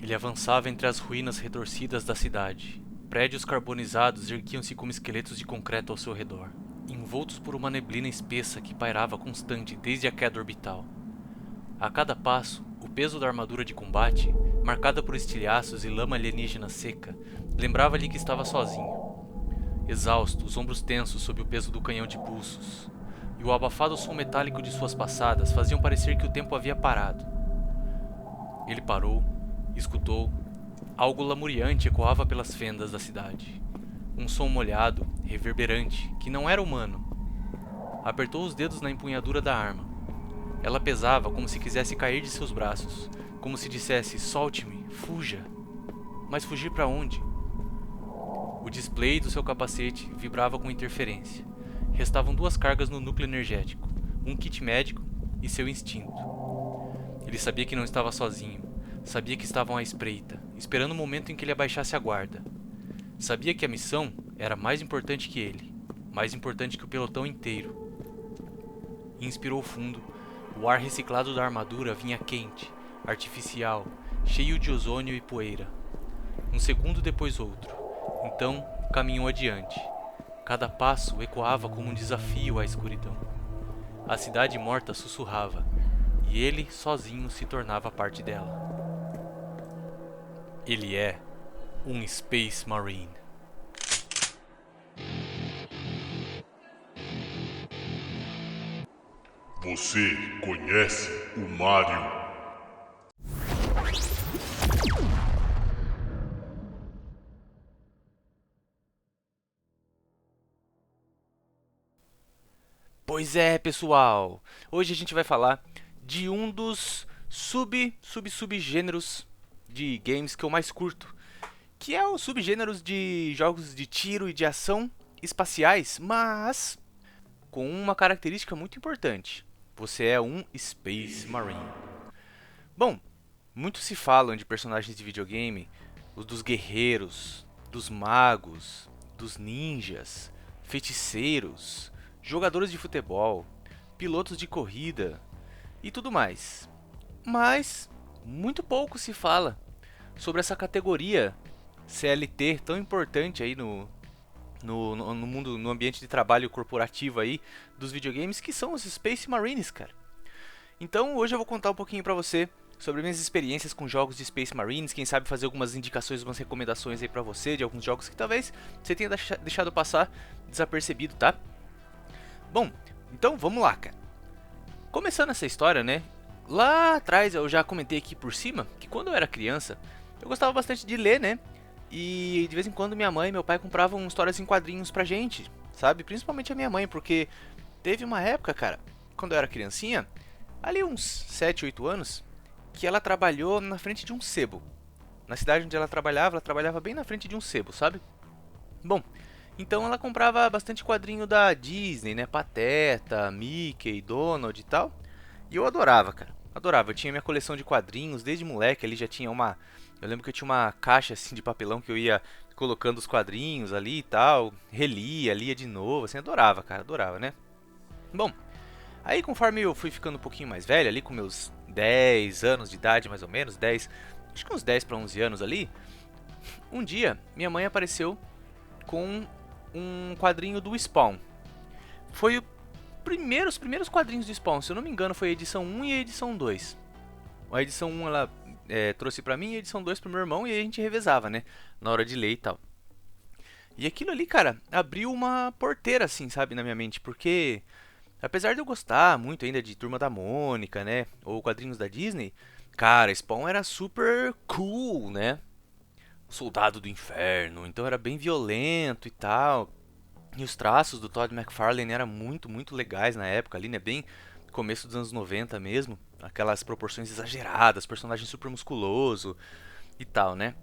Ele avançava entre as ruínas retorcidas da cidade. Prédios carbonizados erguiam-se como esqueletos de concreto ao seu redor, envoltos por uma neblina espessa que pairava constante desde a queda orbital. A cada passo, o peso da armadura de combate, marcada por estilhaços e lama alienígena seca, lembrava-lhe que estava sozinho. Exausto, os ombros tensos sob o peso do canhão de pulsos, e o abafado som metálico de suas passadas faziam parecer que o tempo havia parado. Ele parou, escutou. Algo lamuriante ecoava pelas fendas da cidade. Um som molhado, reverberante, que não era humano. Apertou os dedos na empunhadura da arma. Ela pesava como se quisesse cair de seus braços, como se dissesse: solte-me, fuja. Mas fugir para onde? O display do seu capacete vibrava com interferência. Restavam duas cargas no núcleo energético, um kit médico e seu instinto. Ele sabia que não estava sozinho. Sabia que estavam à espreita, esperando o momento em que ele abaixasse a guarda. Sabia que a missão era mais importante que ele, mais importante que o pelotão inteiro. Inspirou fundo. O ar reciclado da armadura vinha quente, artificial, cheio de ozônio e poeira. Um segundo depois outro. Então, caminhou adiante. Cada passo ecoava como um desafio à escuridão. A cidade morta sussurrava, e ele, sozinho, se tornava parte dela. Ele é um Space Marine. Você conhece o Mario? Pois é, pessoal. Hoje a gente vai falar de um dos subgêneros de games que eu mais curto, que é os subgêneros de jogos de tiro e de ação espaciais, mas com uma característica muito importante. Você é um Space Marine. Bom, muito se falam de personagens de videogame, os dos guerreiros, dos magos, dos ninjas, feiticeiros, jogadores de futebol, pilotos de corrida e tudo mais. Mas muito pouco se fala sobre essa categoria CLT tão importante aí no mundo, no ambiente de trabalho corporativo aí dos videogames, que são os Space Marines, cara. Então hoje eu vou contar um pouquinho pra você sobre minhas experiências com jogos de Space Marines, quem sabe fazer algumas indicações, algumas recomendações aí pra você de alguns jogos que talvez você tenha deixado passar desapercebido, tá? Bom, então vamos lá, cara. Começando essa história, né? Lá atrás eu já comentei aqui por cima que quando eu era criança, eu gostava bastante de ler, né? E de vez em quando minha mãe e meu pai compravam histórias em quadrinhos pra gente, sabe? Principalmente a minha mãe, porque teve uma época, cara, quando eu era criancinha, ali uns 7, 8 anos, que ela trabalhou na frente de um sebo. Na cidade onde ela trabalhava bem na frente de um sebo, sabe? Bom, então ela comprava bastante quadrinho da Disney, né? Pateta, Mickey, Donald e tal. E eu adorava, cara. Adorava. Eu tinha minha coleção de quadrinhos desde moleque. Ali já tinha uma. Eu lembro que eu tinha uma caixa assim de papelão que eu ia colocando os quadrinhos ali e tal. Relia, lia de novo. Assim, adorava, cara. Adorava, né? Bom, aí conforme eu fui ficando um pouquinho mais velho, ali com meus 10 anos de idade mais ou menos, 10, acho que uns 10 para 11 anos ali, um dia minha mãe apareceu com um quadrinho do Spawn. Foi os primeiros quadrinhos do Spawn, se eu não me engano, foi a edição 1 e a edição 2. A edição 1 ela trouxe pra mim e a edição 2 pro meu irmão, e aí a gente revezava, né? Na hora de ler e tal. E aquilo ali, cara, abriu uma porteira, assim, sabe, na minha mente, porque apesar de eu gostar muito ainda de Turma da Mônica, né? Ou quadrinhos da Disney, cara, Spawn era super cool, né? Soldado do Inferno, então era bem violento e tal. E os traços do Todd McFarlane eram muito, muito legais na época ali, né? Bem começo dos anos 90 mesmo. Aquelas proporções exageradas, personagem super musculoso e tal, né?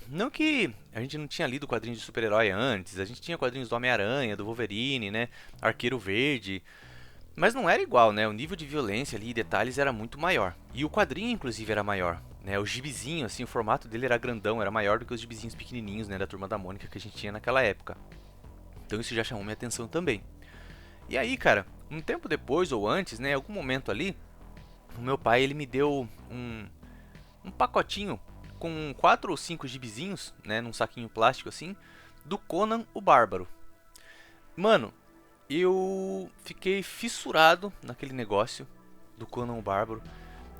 Não que a gente não tinha lido quadrinhos de super-herói antes, a gente tinha quadrinhos do Homem-Aranha, do Wolverine, né? Arqueiro Verde. Mas não era igual, né? O nível de violência ali e detalhes era muito maior. E o quadrinho, inclusive, era maior. Né? O gibizinho, assim, o formato dele era grandão, era maior do que os gibizinhos pequenininhos, né? Da Turma da Mônica que a gente tinha naquela época. Então isso já chamou minha atenção também. E aí, cara, um tempo depois ou antes, né, em algum momento ali, o meu pai ele me deu um pacotinho com 4 ou 5 gibizinhos, né, num saquinho plástico assim, do Conan o Bárbaro. Mano, eu fiquei fissurado naquele negócio do Conan o Bárbaro.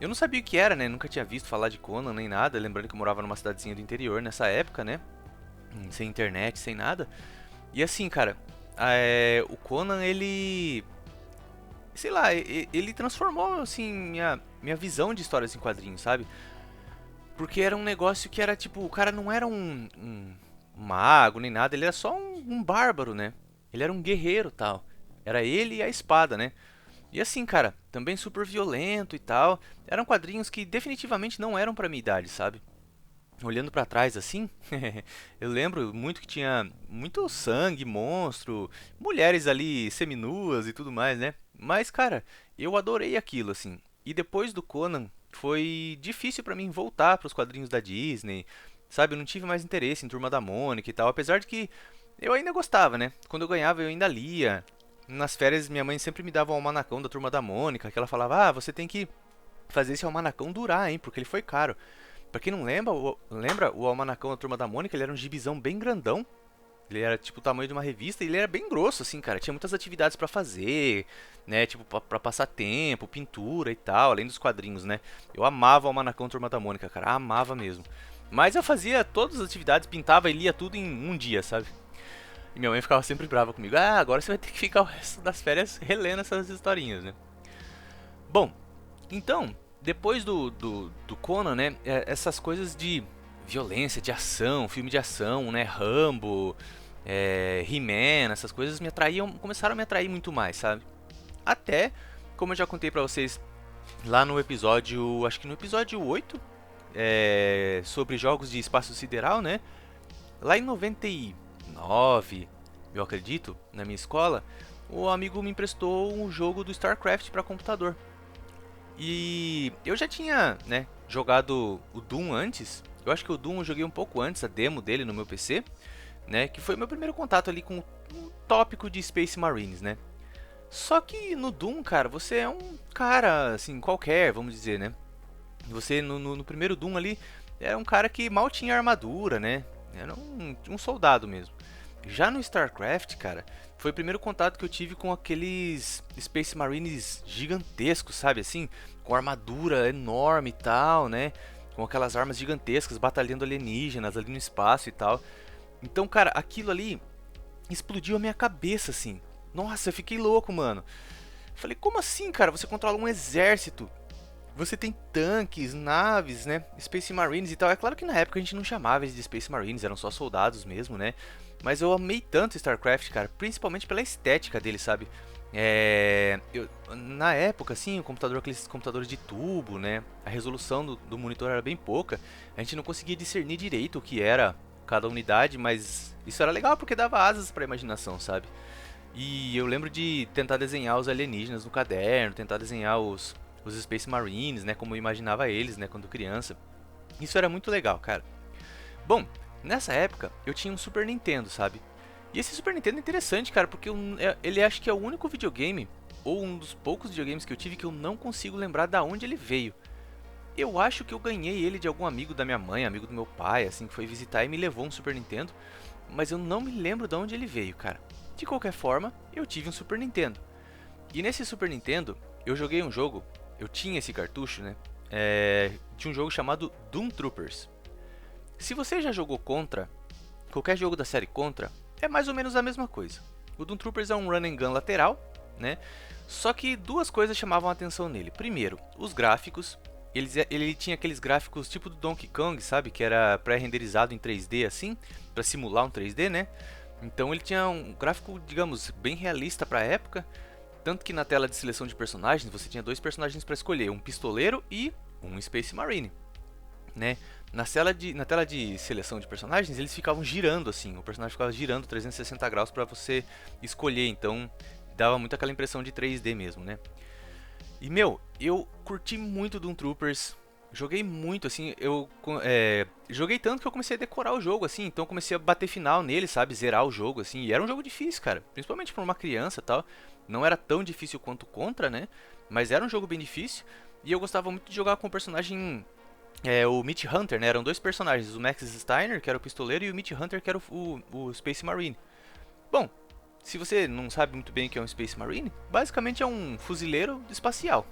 Eu não sabia o que era, né? Nunca tinha visto falar de Conan nem nada. Lembrando que eu morava numa cidadezinha do interior nessa época, né? Sem internet, sem nada. E assim, cara, o Conan, ele... Sei lá, ele transformou, assim, minha visão de histórias em quadrinhos, sabe? Porque era um negócio que era tipo... O cara não era um mago nem nada. Ele era só um bárbaro, né? Ele era um guerreiro e tal. Era ele e a espada, né? E assim, cara, também super violento e tal. Eram quadrinhos que definitivamente não eram pra minha idade, sabe? Olhando pra trás assim, eu lembro muito que tinha muito sangue, monstro, mulheres ali seminuas e tudo mais, né? Mas, cara, eu adorei aquilo, assim. E depois do Conan, foi difícil pra mim voltar pros quadrinhos da Disney, sabe? Eu não tive mais interesse em Turma da Mônica e tal, apesar de que eu ainda gostava, né? Quando eu ganhava, eu ainda lia. Nas férias, minha mãe sempre me dava um almanacão da Turma da Mônica, que ela falava: "Ah, você tem que fazer esse almanacão durar, hein, porque ele foi caro". Pra quem não lembra, o almanacão da Turma da Mônica, ele era um gibizão bem grandão. Ele era tipo o tamanho de uma revista e ele era bem grosso, assim, cara. Tinha muitas atividades pra fazer, né? Tipo, pra passar tempo, pintura e tal, além dos quadrinhos, né? Eu amava o almanacão da Turma da Mônica, cara. Amava mesmo. Mas eu fazia todas as atividades, pintava e lia tudo em um dia, sabe? E minha mãe ficava sempre brava comigo. Ah, agora você vai ter que ficar o resto das férias relendo essas historinhas, né? Bom, então, depois do Conan, né? Essas coisas de violência, de ação, filme de ação, né? Rambo, He-Man, essas coisas me atraíam, começaram a me atrair muito mais, sabe? Até, como eu já contei pra vocês lá no episódio, acho que no episódio 8, sobre jogos de espaço sideral, né? Lá em 99, eu acredito, na minha escola, o amigo me emprestou um jogo do StarCraft para computador. E eu já tinha, né, jogado o Doom antes. Eu acho que o Doom eu joguei um pouco antes, a demo dele no meu PC, né, que foi meu primeiro contato ali com um tópico de Space Marines, né? Só que no Doom, cara, você é um cara, assim, qualquer, vamos dizer, né? Você, no primeiro Doom ali, era um cara que mal tinha armadura, né? Era um soldado mesmo. Já no StarCraft, cara, foi o primeiro contato que eu tive com aqueles Space Marines gigantescos, sabe assim? Com armadura enorme e tal, né? Com aquelas armas gigantescas, batalhando alienígenas ali no espaço e tal. Então, cara, aquilo ali explodiu a minha cabeça, assim. Nossa, eu fiquei louco, mano. Falei, como assim, cara? Você controla um exército. Você tem tanques, naves, né? Space Marines e tal. É claro que na época a gente não chamava eles de Space Marines, eram só soldados mesmo, né? Mas eu amei tanto StarCraft, cara, principalmente pela estética dele, sabe? Na época, assim, o computador, aqueles computadores de tubo, né? A resolução do monitor era bem pouca. A gente não conseguia discernir direito o que era cada unidade, mas isso era legal porque dava asas pra imaginação, sabe? E eu lembro de tentar desenhar os alienígenas no caderno, tentar desenhar os Space Marines, né? Como eu imaginava eles, né? Quando criança. Isso era muito legal, cara. Bom, nessa época eu tinha um Super Nintendo, sabe? E esse Super Nintendo é interessante, cara, porque ele acho que é o único videogame, ou um dos poucos videogames que eu tive que eu não consigo lembrar da onde ele veio. Eu acho que eu ganhei ele de algum amigo da minha mãe, amigo do meu pai, assim, que foi visitar e me levou um Super Nintendo. Mas eu não me lembro de onde ele veio, cara. De qualquer forma, eu tive um Super Nintendo. E nesse Super Nintendo, eu joguei um jogo, eu tinha esse cartucho, né? De um jogo chamado Doom Troopers. Se você já jogou Contra, qualquer jogo da série Contra, é mais ou menos a mesma coisa. O Doom Troopers é um run and gun lateral, né? Só que duas coisas chamavam a atenção nele. Primeiro, os gráficos. Ele tinha aqueles gráficos tipo do Donkey Kong, sabe? Que era pré-renderizado em 3D assim, para simular um 3D, né? Então ele tinha um gráfico, digamos, bem realista para a época. Tanto que na tela de seleção de personagens, você tinha dois personagens para escolher, um pistoleiro e um Space Marine, né? Na tela de seleção de personagens, eles ficavam girando assim, o personagem ficava girando 360 graus para você escolher, então dava muito aquela impressão de 3D mesmo, né? E meu, eu curti muito Doom Troopers, joguei muito assim, joguei tanto que eu comecei a decorar o jogo assim, então comecei a bater final nele, sabe, zerar o jogo assim, e era um jogo difícil, cara, principalmente para uma criança e tal, não era tão difícil quanto Contra, né? Mas era um jogo bem difícil, e eu gostava muito de jogar com o personagem o Mitch Hunter, né? Eram dois personagens, o Max Steiner, que era o pistoleiro, e o Mitch Hunter, que era o Space Marine. Bom, se você não sabe muito bem o que é um Space Marine, basicamente é um fuzileiro espacial.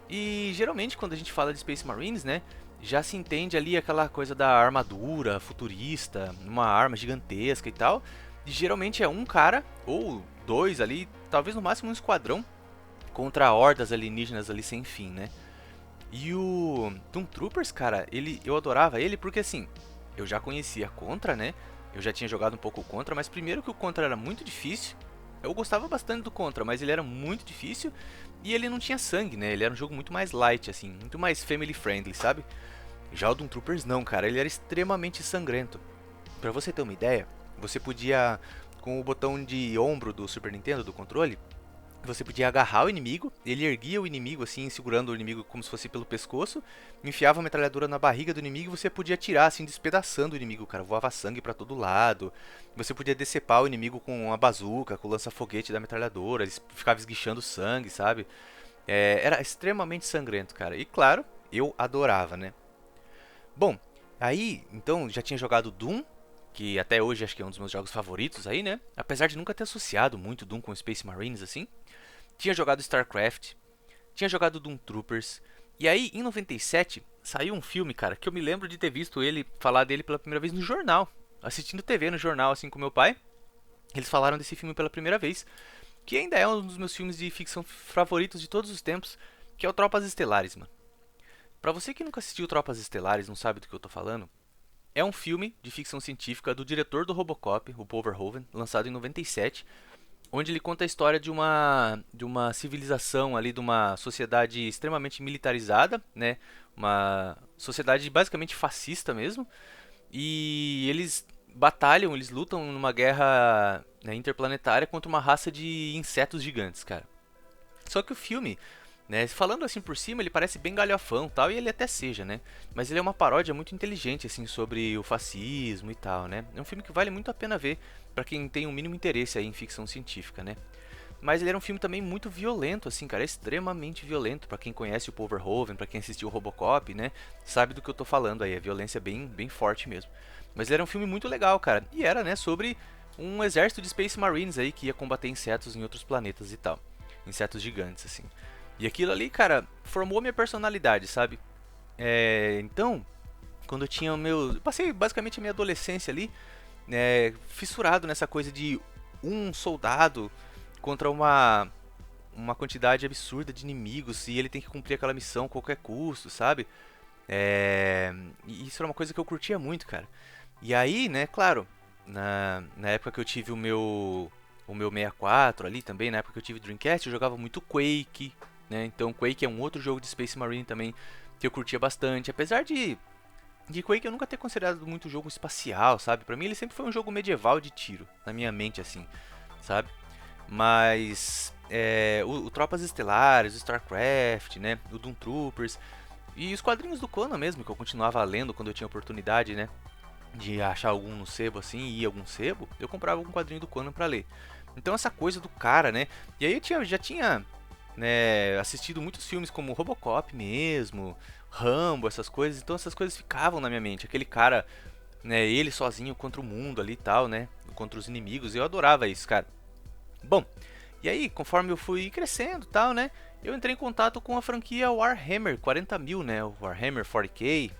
E geralmente quando a gente fala de Space Marines, né, já se entende ali aquela coisa da armadura futurista, uma arma gigantesca e tal. E geralmente é um cara ou dois ali, talvez no máximo um esquadrão contra hordas alienígenas ali sem fim, né? E o Doom Troopers, cara, eu adorava ele porque assim, eu já conhecia Contra, né? Eu já tinha jogado um pouco Contra, mas primeiro que o Contra era muito difícil. Eu gostava bastante do Contra, mas ele era muito difícil e ele não tinha sangue, né? Ele era um jogo muito mais light, assim, muito mais family friendly, sabe? Já o Doom Troopers não, cara, ele era extremamente sangrento. Pra você ter uma ideia, você podia, com o botão de ombro do Super Nintendo, do controle, você podia agarrar o inimigo, ele erguia o inimigo assim, segurando o inimigo como se fosse pelo pescoço, enfiava a metralhadora na barriga do inimigo e você podia atirar assim, despedaçando o inimigo, cara, voava sangue pra todo lado. Você podia decepar o inimigo com a bazuca, com o lança-foguete da metralhadora, ele ficava esguichando sangue, sabe? Era extremamente sangrento, cara. E claro, eu adorava, né? Bom, aí, então, já tinha jogado Doom, que até hoje acho que é um dos meus jogos favoritos aí, né? Apesar de nunca ter associado muito Doom com Space Marines, assim. Tinha jogado StarCraft, tinha jogado Doom Troopers. E aí, em 97, saiu um filme, cara, que eu me lembro de ter visto ele, falar dele pela primeira vez no jornal. Assistindo TV no jornal, assim, com meu pai. Eles falaram desse filme pela primeira vez. Que ainda é um dos meus filmes de ficção favoritos de todos os tempos, que é o Tropas Estelares, mano. Pra você que nunca assistiu Tropas Estelares, não sabe do que eu tô falando, é um filme de ficção científica do diretor do Robocop, o Paul Verhoeven, lançado em 97, onde ele conta a história de uma civilização ali, de uma sociedade extremamente militarizada, né? Uma sociedade basicamente fascista mesmo. E eles batalham, eles lutam numa guerra, né, interplanetária contra uma raça de insetos gigantes, cara. Só que o filme, né, falando assim por cima, ele parece bem galhofão, tal, e ele até seja, né? Mas ele é uma paródia muito inteligente assim sobre o fascismo e tal, né? É um filme que vale muito a pena ver para quem tem o mínimo interesse aí em ficção científica, né? Mas ele era um filme também muito violento, assim, cara, extremamente violento. Pra quem conhece o Paul Verhoeven, pra quem assistiu o Robocop, né, sabe do que eu tô falando aí, a violência é bem, bem forte mesmo. Mas ele era um filme muito legal, cara, e era, né, sobre um exército de Space Marines aí que ia combater insetos em outros planetas e tal. Insetos gigantes, assim. E aquilo ali, cara, formou minha personalidade, sabe? Então, quando eu tinha o meu... Eu passei basicamente a minha adolescência ali, fissurado nessa coisa de um soldado contra uma quantidade absurda de inimigos e ele tem que cumprir aquela missão a qualquer custo, sabe? E isso era uma coisa que eu curtia muito, cara. E aí, né, claro, na época que eu tive o meu 64 ali também, na época que eu tive Dreamcast, eu jogava muito Quake, né? Então Quake é um outro jogo de Space Marine também que eu curtia bastante. Apesar de Quake eu nunca ter considerado muito jogo espacial, sabe? Pra mim ele sempre foi um jogo medieval de tiro, na minha mente assim, sabe? Mas o Tropas Estelares, o StarCraft, né? O Doom Troopers e os quadrinhos do Conan mesmo, que eu continuava lendo quando eu tinha oportunidade, né? De achar algum no sebo assim, ir algum sebo, eu comprava algum quadrinho do Conan pra ler. Então essa coisa do cara, né? E aí já tinha, né, assistido muitos filmes como Robocop mesmo, Rambo, essas coisas. Então essas coisas ficavam na minha mente. Aquele cara, né, ele sozinho contra o mundo ali e tal, né? Contra os inimigos. Eu adorava isso, cara. Bom, e aí, conforme eu fui crescendo e tal, né? Eu entrei em contato com a franquia Warhammer 40.000, né? O Warhammer 40K,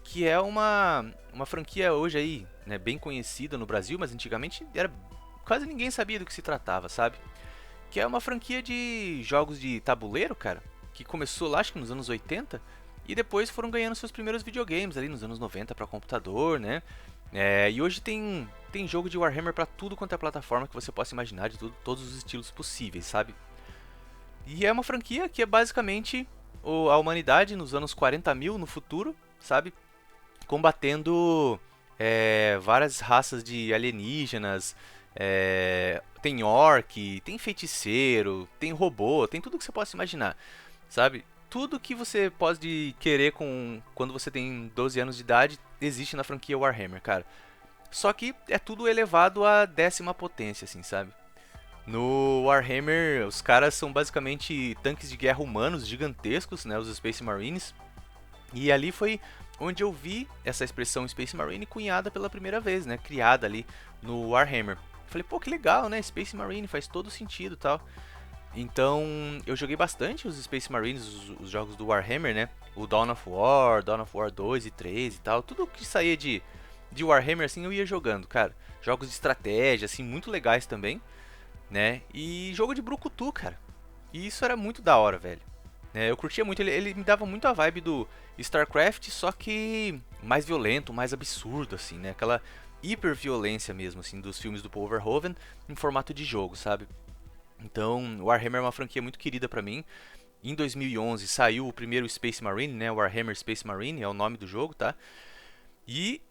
que é uma franquia hoje aí, né, bem conhecida no Brasil, mas antigamente quase ninguém sabia do que se tratava, sabe? Que é uma franquia de jogos de tabuleiro, cara, que começou lá acho que nos anos 80 e depois foram ganhando seus primeiros videogames ali nos anos 90 para computador, né? E hoje tem jogo de Warhammer para tudo quanto é plataforma que você possa imaginar, de todos os estilos possíveis, sabe? E é uma franquia que é basicamente a humanidade nos anos 40.000 no futuro, sabe? Combatendo várias raças de alienígenas. Tem orc, tem feiticeiro, tem robô, tem tudo que você possa imaginar, sabe? Tudo que você pode querer quando você tem 12 anos de idade existe na franquia Warhammer, cara. Só que é tudo elevado à 10ª potência, assim, sabe? No Warhammer, os caras são basicamente tanques de guerra humanos gigantescos, né? Os Space Marines. E ali foi onde eu vi essa expressão Space Marine cunhada pela primeira vez, né? Criada ali no Warhammer. Falei, pô, que legal, né? Space Marine faz todo sentido e tal. Então, eu joguei bastante os Space Marines, os jogos do Warhammer, né? O Dawn of War 2 e 3 e tal. Tudo que saía de Warhammer, assim, eu ia jogando, cara. Jogos de estratégia, assim, muito legais também, né? E jogo de brucutu, cara. E isso era muito da hora, velho. Eu curtia muito, ele me dava muito a vibe do StarCraft, só que mais violento, mais absurdo, assim, né? Aquela hiperviolência mesmo, assim, dos filmes do Paul Verhoeven em formato de jogo, sabe? Então, Warhammer é uma franquia muito querida pra mim. Em 2011 saiu o primeiro Space Marine, né? Warhammer Space Marine é o nome do jogo, tá? E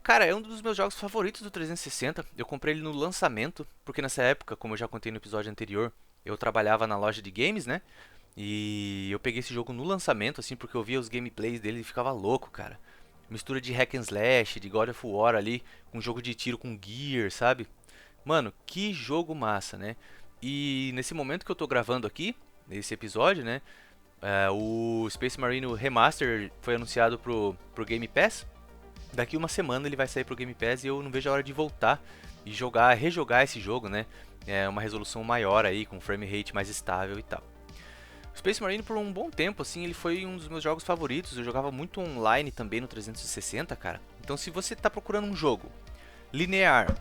cara, é um dos meus jogos favoritos do 360. Eu comprei ele no lançamento, porque nessa época, como eu já contei no episódio anterior, eu trabalhava na loja de games, né? E eu peguei esse jogo no lançamento, assim, porque eu via os gameplays dele e ficava louco, cara. Mistura de hack and slash, de God of War ali, com jogo de tiro com gear, sabe? Mano, que jogo massa, né? E nesse momento que eu tô gravando aqui, nesse episódio, né? O Space Marine Remaster foi anunciado pro Game Pass. Daqui uma semana ele vai sair pro Game Pass e eu não vejo a hora de voltar e rejogar esse jogo, né? É uma resolução maior aí, com frame rate mais estável e tal. O Space Marine por um bom tempo, assim, ele foi um dos meus jogos favoritos. Eu jogava muito online também no 360, cara. Então se você tá procurando um jogo linear,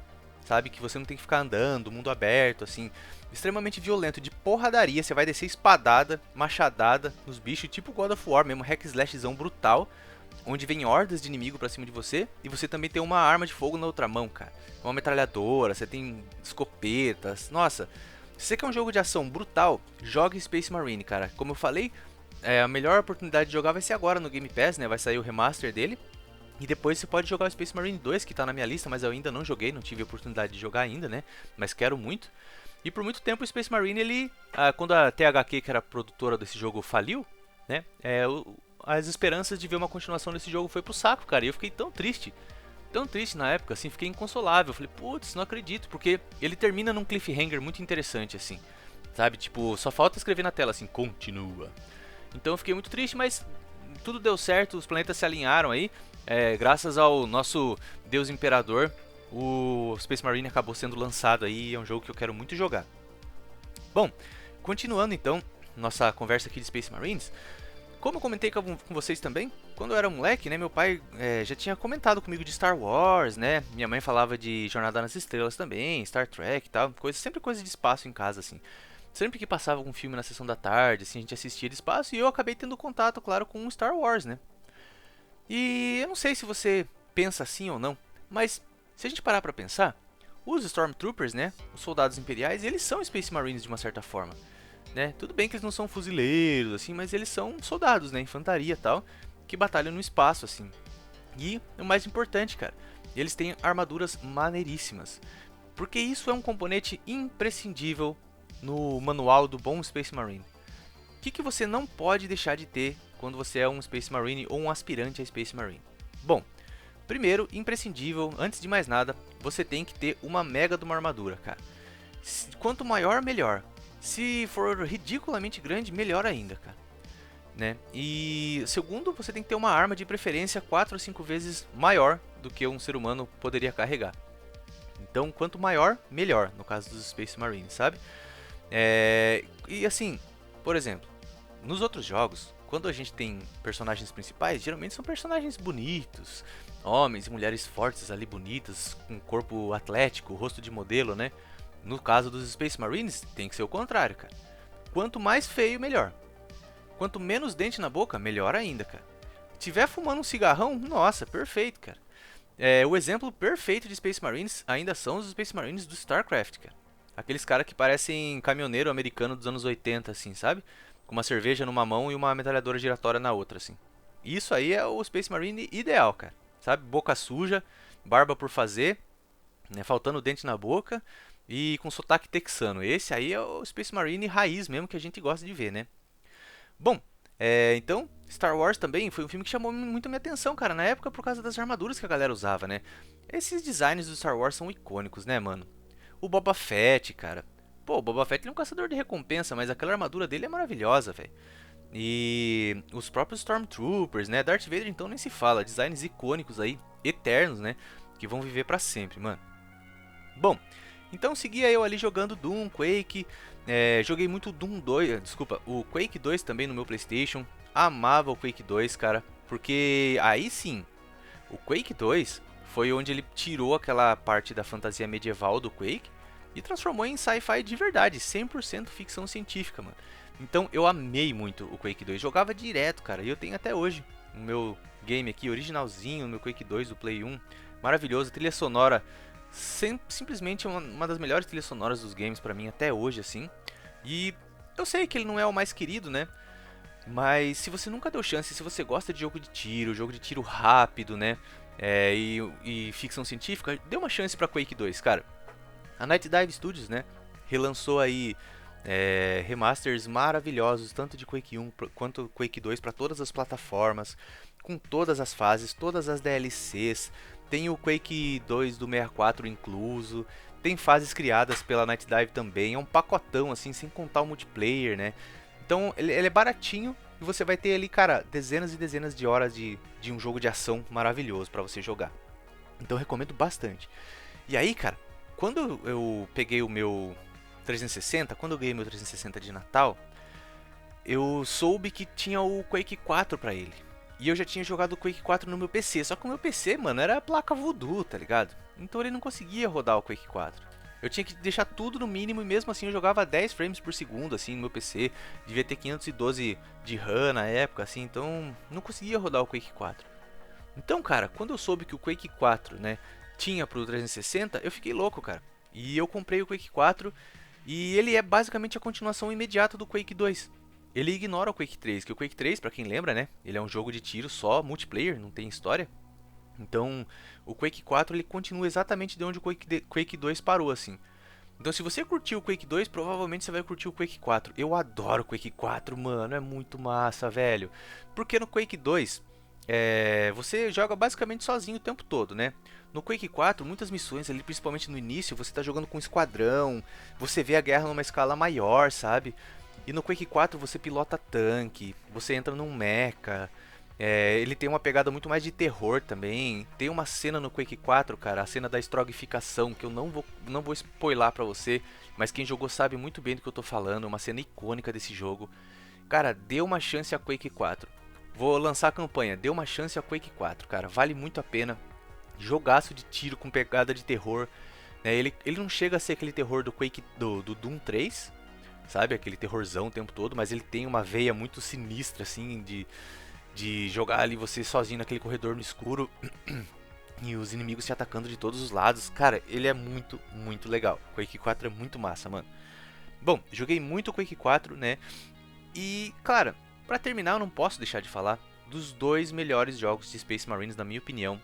sabe, que você não tem que ficar andando, mundo aberto, assim, extremamente violento, de porradaria, você vai descer espadada, machadada nos bichos, tipo God of War mesmo, hack slashzão brutal, onde vem hordas de inimigo pra cima de você, e você também tem uma arma de fogo na outra mão, cara. Uma metralhadora, você tem escopetas, nossa. Se você quer um jogo de ação brutal, jogue Space Marine, cara. Como eu falei, a melhor oportunidade de jogar vai ser agora no Game Pass, né? Vai sair o remaster dele. E depois você pode jogar o Space Marine 2, que tá na minha lista, mas eu ainda não joguei, não tive a oportunidade de jogar ainda, né? Mas quero muito. E por muito tempo o Space Marine, ele, quando a THQ, que era a produtora desse jogo, faliu, né? As esperanças de ver uma continuação desse jogo foi pro saco, cara. E eu fiquei tão triste na época, assim, fiquei inconsolável. Falei, putz, não acredito, porque ele termina num cliffhanger muito interessante, assim, sabe? Tipo, só falta escrever na tela, assim, continua. Então eu fiquei muito triste, mas tudo deu certo, os planetas se alinharam aí. Graças ao nosso Deus Imperador, o Space Marine acabou sendo lançado aí e é um jogo que eu quero muito jogar. Bom, continuando então nossa conversa aqui de Space Marines, como eu comentei com vocês também, quando eu era moleque, né, meu pai já tinha comentado comigo de Star Wars, né, minha mãe falava de Jornada nas Estrelas também, Star Trek e tal, sempre coisa de espaço em casa, assim. Sempre que passava algum filme na sessão da tarde, assim, a gente assistia de espaço e eu acabei tendo contato, claro, com Star Wars, né. E eu não sei se você pensa assim ou não, mas se a gente parar pra pensar, os Stormtroopers, né, os soldados imperiais, eles são Space Marines de uma certa forma, né? Tudo bem que eles não são fuzileiros, assim, mas eles são soldados, né, infantaria e tal, que batalham no espaço, assim. E o mais importante, cara, eles têm armaduras maneiríssimas, porque isso é um componente imprescindível no manual do bom Space Marine. O que você não pode deixar de ter quando você é um Space Marine ou um aspirante a Space Marine? Bom, primeiro, imprescindível, antes de mais nada, você tem que ter uma mega de uma armadura, cara. Quanto maior, melhor. Se for ridiculamente grande, melhor ainda, cara. Né? E segundo, você tem que ter uma arma de preferência 4 ou 5 vezes maior do que um ser humano poderia carregar. Então, quanto maior, melhor, no caso dos Space Marines, sabe? E assim, por exemplo, nos outros jogos, quando a gente tem personagens principais, geralmente são personagens bonitos, homens e mulheres fortes ali, bonitas, com corpo atlético, rosto de modelo, né? No caso dos Space Marines, tem que ser o contrário, cara. Quanto mais feio, melhor. Quanto menos dente na boca, melhor ainda, cara. Tiver fumando um cigarrão, nossa, perfeito, cara. O exemplo perfeito de Space Marines ainda são os Space Marines do StarCraft, cara. Aqueles caras que parecem caminhoneiro americano dos anos 80, assim, sabe? Com uma cerveja numa mão e uma metralhadora giratória na outra, assim. Isso aí é o Space Marine ideal, cara. Sabe? Boca suja, barba por fazer, né? Faltando dente na boca e com sotaque texano. Esse aí é o Space Marine raiz mesmo que a gente gosta de ver, né? Bom, então, Star Wars também foi um filme que chamou muito a minha atenção, cara, na época por causa das armaduras que a galera usava, né? Esses designs do Star Wars são icônicos, né, mano? O Boba Fett, cara. Pô, o Boba Fett é um caçador de recompensa, mas aquela armadura dele é maravilhosa, velho. E os próprios Stormtroopers, né? Darth Vader então nem se fala, designs icônicos aí, eternos, né? Que vão viver pra sempre, mano. Bom, então seguia eu ali jogando Doom, Quake, joguei muito Doom 2, desculpa, o Quake 2 também no meu PlayStation. Amava o Quake 2, cara, porque aí sim, o Quake 2 foi onde ele tirou aquela parte da fantasia medieval do Quake e transformou em sci-fi de verdade, 100% ficção científica, mano. Então eu amei muito o Quake 2, jogava direto, cara, e eu tenho até hoje o meu game aqui originalzinho, o meu Quake 2 do Play 1, maravilhoso, trilha sonora, simplesmente uma das melhores trilhas sonoras dos games pra mim até hoje, assim. E eu sei que ele não é o mais querido, né? Mas se você nunca deu chance, se você gosta de jogo de tiro rápido, né? E ficção científica, dê uma chance pra Quake 2, cara. A Night Dive Studios, né? Relançou aí remasters maravilhosos, tanto de Quake 1 quanto Quake 2 para todas as plataformas, com todas as fases, todas as DLCs. Tem o Quake 2 do 64 incluso, tem fases criadas pela Night Dive também, é um pacotão assim, sem contar o multiplayer, né? Então ele é baratinho e você vai ter ali, cara, dezenas e dezenas de horas de um jogo de ação maravilhoso para você jogar. Então eu recomendo bastante. E aí, cara, quando eu peguei o meu 360, quando eu ganhei meu 360 de Natal, eu soube que tinha o Quake 4 pra ele. E eu já tinha jogado o Quake 4 no meu PC, só que o meu PC, mano, era a placa Voodoo, tá ligado? Então ele não conseguia rodar o Quake 4. Eu tinha que deixar tudo no mínimo e mesmo assim eu jogava 10 frames por segundo, assim, no meu PC. Devia ter 512 de RAM na época, assim, então não conseguia rodar o Quake 4. Então, cara, quando eu soube que o Quake 4, né, tinha pro 360, eu fiquei louco, cara. E eu comprei o Quake 4 e ele é basicamente a continuação imediata do Quake 2. Ele ignora o Quake 3, que o Quake 3, pra quem lembra, né, ele é um jogo de tiro só, multiplayer, não tem história. Então, o Quake 4 ele continua exatamente de onde o Quake 2 parou, assim. Então, se você curtiu o Quake 2, provavelmente você vai curtir o Quake 4. Eu adoro o Quake 4, mano, é muito massa, velho. Porque no Quake 2, você joga basicamente sozinho o tempo todo, né? No Quake 4, muitas missões ali, principalmente no início, você tá jogando com um esquadrão, você vê a guerra numa escala maior, sabe? E no Quake 4 você pilota tanque, você entra num mecha, ele tem uma pegada muito mais de terror também. Tem uma cena no Quake 4, cara, a cena da estrogificação, que eu não vou spoiler pra você, mas quem jogou sabe muito bem do que eu tô falando, uma cena icônica desse jogo. Cara, dê uma chance a Quake 4. Vou lançar a campanha, dê uma chance a Quake 4, cara, vale muito a pena. Jogaço de tiro com pegada de terror, né? Ele não chega a ser aquele terror do Quake do Doom 3, sabe? Aquele terrorzão o tempo todo, mas ele tem uma veia muito sinistra, assim, de jogar ali você sozinho naquele corredor no escuro e os inimigos te atacando de todos os lados. Cara, ele é muito, muito legal. Quake 4 é muito massa, mano. Bom, joguei muito Quake 4, né? E, cara, pra terminar eu não posso deixar de falar dos dois melhores jogos de Space Marines, na minha opinião,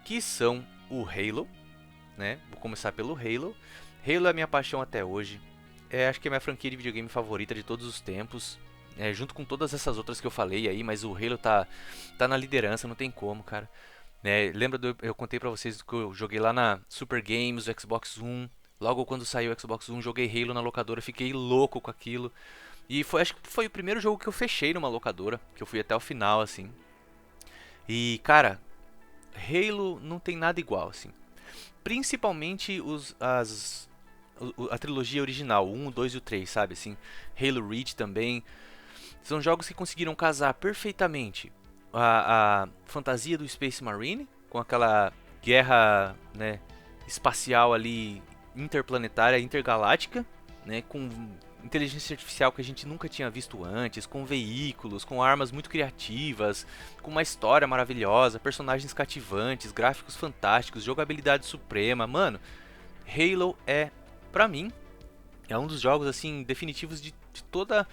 que são o Halo, né? Vou começar pelo Halo. Halo é a minha paixão até hoje. Acho que é a minha franquia de videogame favorita de todos os tempos. Junto com todas essas outras que eu falei aí, mas o Halo tá na liderança, não tem como, cara. Lembra eu contei pra vocês que eu joguei lá na Super Games, o Xbox One. Logo quando saiu o Xbox One, joguei Halo na locadora, fiquei louco com aquilo. E acho que foi o primeiro jogo que eu fechei numa locadora, que eu fui até o final, assim. E, cara, Halo não tem nada igual, assim. Principalmente a trilogia original, o 1, o 2 e o 3, sabe, assim. Halo Reach também. São jogos que conseguiram casar perfeitamente a fantasia do Space Marine com aquela guerra, né, espacial ali, interplanetária, intergaláctica, né, com inteligência artificial que a gente nunca tinha visto antes, com veículos, com armas muito criativas, com uma história maravilhosa, personagens cativantes, gráficos fantásticos, jogabilidade suprema. Mano, Halo pra mim, é um dos jogos assim definitivos de toda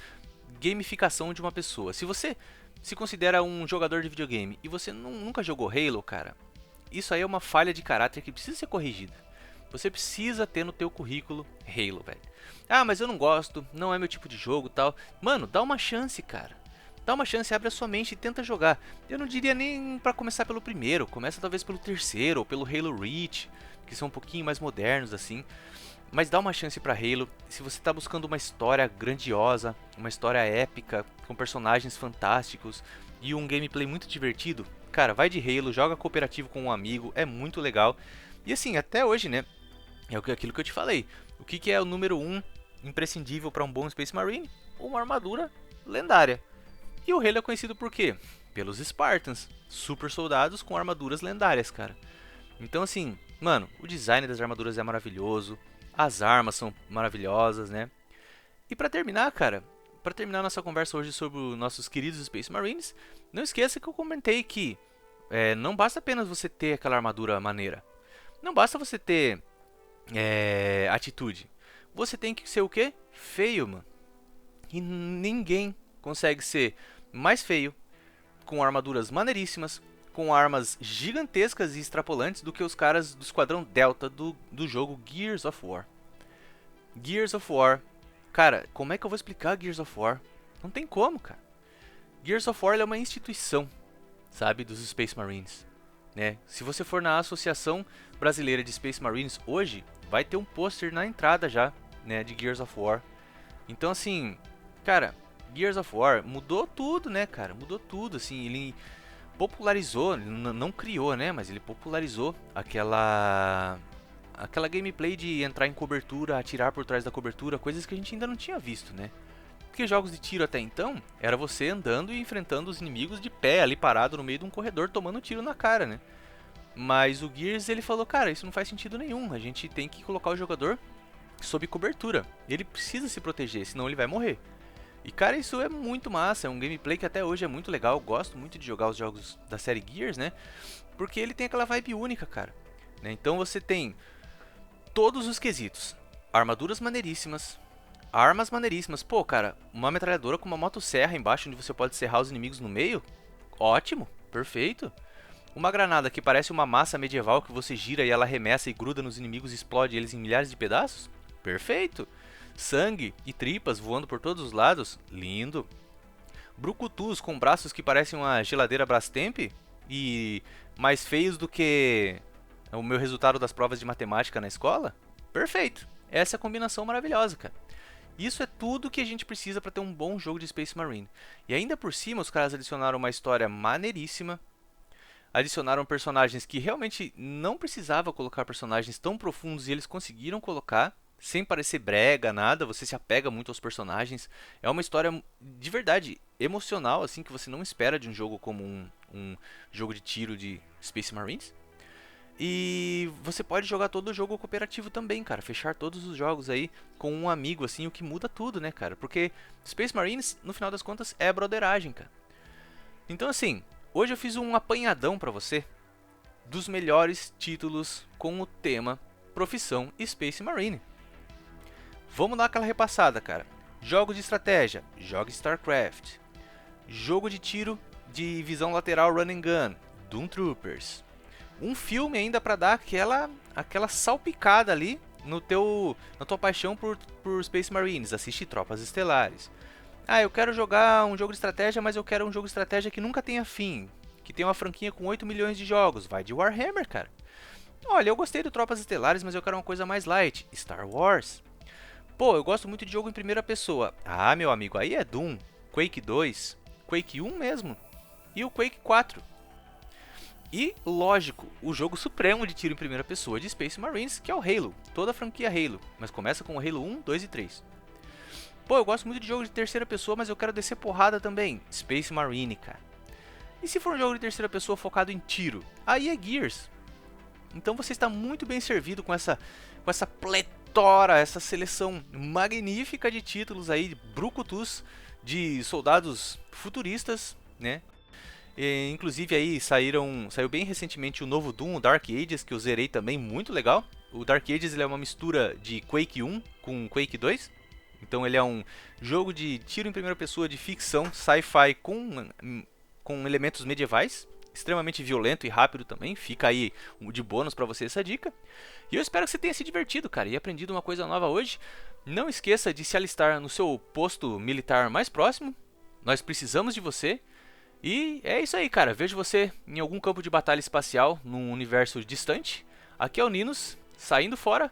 gamificação de uma pessoa. Se você se considera um jogador de videogame e você nunca jogou Halo, cara, isso aí é uma falha de caráter que precisa ser corrigida. Você precisa ter no teu currículo Halo, velho. Ah, mas eu não gosto, não é meu tipo de jogo, tal. Mano, dá uma chance, cara. Dá uma chance, abre a sua mente e tenta jogar. Eu não diria nem pra começar pelo primeiro, começa talvez pelo terceiro ou pelo Halo Reach, que são um pouquinho mais modernos assim. Mas dá uma chance pra Halo. Se você tá buscando uma história grandiosa, uma história épica, com personagens fantásticos e um gameplay muito divertido, cara, vai de Halo, joga cooperativo com um amigo, é muito legal. E assim, até hoje, né, é aquilo que eu te falei. O que é o número 1 imprescindível para um bom Space Marine? Uma armadura lendária. E o Halo é conhecido por quê? Pelos Spartans, super soldados com armaduras lendárias, cara. Então assim, mano, o design das armaduras é maravilhoso, as armas são maravilhosas, né? E pra terminar, cara, pra terminar nossa conversa hoje sobre os nossos queridos Space Marines, não esqueça que eu comentei que não basta apenas você ter aquela armadura maneira. Não basta você ter atitude. Você tem que ser o quê? Feio, mano. E ninguém consegue ser mais feio, com armaduras maneiríssimas, com armas gigantescas e extrapolantes do que os caras do Esquadrão Delta do jogo Gears of War. Gears of War. Cara, como é que eu vou explicar Gears of War? Não tem como, cara. Gears of War é uma instituição, sabe, dos Space Marines. Né? Se você for na Associação Brasileira de Space Marines hoje, vai ter um pôster na entrada já, né, de Gears of War. Então assim, cara, Gears of War mudou tudo, né, cara? Mudou tudo, assim, ele popularizou, não criou, né, mas ele popularizou aquela gameplay de entrar em cobertura, atirar por trás da cobertura, coisas que a gente ainda não tinha visto, né? Porque jogos de tiro até então, era você andando e enfrentando os inimigos de pé, ali parado no meio de um corredor, tomando tiro na cara, né? Mas o Gears, ele falou, cara, isso não faz sentido nenhum, a gente tem que colocar o jogador sob cobertura. Ele precisa se proteger, senão ele vai morrer. E cara, isso é muito massa, é um gameplay que até hoje é muito legal, eu gosto muito de jogar os jogos da série Gears, né? Porque ele tem aquela vibe única, cara. Né? Então você tem todos os quesitos, armaduras maneiríssimas, armas maneiríssimas. Pô, cara, uma metralhadora com uma motosserra embaixo onde você pode serrar os inimigos no meio? Ótimo, perfeito. Uma granada que parece uma massa medieval que você gira e ela arremessa e gruda nos inimigos e explode eles em milhares de pedaços? Perfeito. Sangue e tripas voando por todos os lados? Lindo. Brucutus com braços que parecem uma geladeira Brastemp e mais feios do que o meu resultado das provas de matemática na escola? Perfeito. Essa é a combinação maravilhosa, cara. Isso é tudo que a gente precisa para ter um bom jogo de Space Marine. E ainda por cima, os caras adicionaram uma história maneiríssima. Adicionaram personagens que realmente não precisava colocar personagens tão profundos e eles conseguiram colocar, sem parecer brega, nada. Você se apega muito aos personagens. É uma história de verdade emocional, assim, que você não espera de um jogo como um jogo de tiro de Space Marines. E você pode jogar todo o jogo cooperativo também, cara. Fechar todos os jogos aí com um amigo, assim, o que muda tudo, né, cara? Porque Space Marines, no final das contas, é broderagem, cara. Então, assim, hoje eu fiz um apanhadão pra você dos melhores títulos com o tema Profissão Space Marine. Vamos dar aquela repassada, cara. Jogos de estratégia, jogue StarCraft. Jogo de tiro de visão lateral Run and Gun, Doom Troopers. Um filme ainda pra dar aquela salpicada ali na tua paixão por Space Marines. Assiste Tropas Estelares. Ah, eu quero jogar um jogo de estratégia, mas eu quero um jogo de estratégia que nunca tenha fim. Que tem uma franquia com 8 milhões de jogos. Vai de Warhammer, cara. Olha, eu gostei do Tropas Estelares, mas eu quero uma coisa mais light. Star Wars. Pô, eu gosto muito de jogo em primeira pessoa. Ah, meu amigo, aí é Doom, Quake 2, Quake 1 mesmo. E o Quake 4. E, lógico, o jogo supremo de tiro em primeira pessoa de Space Marines, que é o Halo. Toda a franquia Halo, mas começa com o Halo 1, 2 e 3. Pô, eu gosto muito de jogo de terceira pessoa, mas eu quero descer porrada também. Space Marine, cara. E se for um jogo de terceira pessoa focado em tiro? Aí é Gears. Então você está muito bem servido com essa pletora, essa seleção magnífica de títulos aí, de brucutus, de soldados futuristas, né? E, inclusive aí saiu bem recentemente o novo Doom, o Dark Ages, que eu zerei também, muito legal. O Dark Ages ele é uma mistura de Quake 1 com Quake 2. Então ele é um jogo de tiro em primeira pessoa de ficção, sci-fi com elementos medievais. Extremamente violento e rápido também. Fica aí de bônus pra você essa dica. E eu espero que você tenha se divertido, cara, e aprendido uma coisa nova hoje. Não esqueça de se alistar no seu posto militar mais próximo. Nós precisamos de você. E é isso aí, cara. Vejo você em algum campo de batalha espacial, num universo distante. Aqui é o Ninos, saindo fora.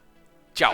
Tchau!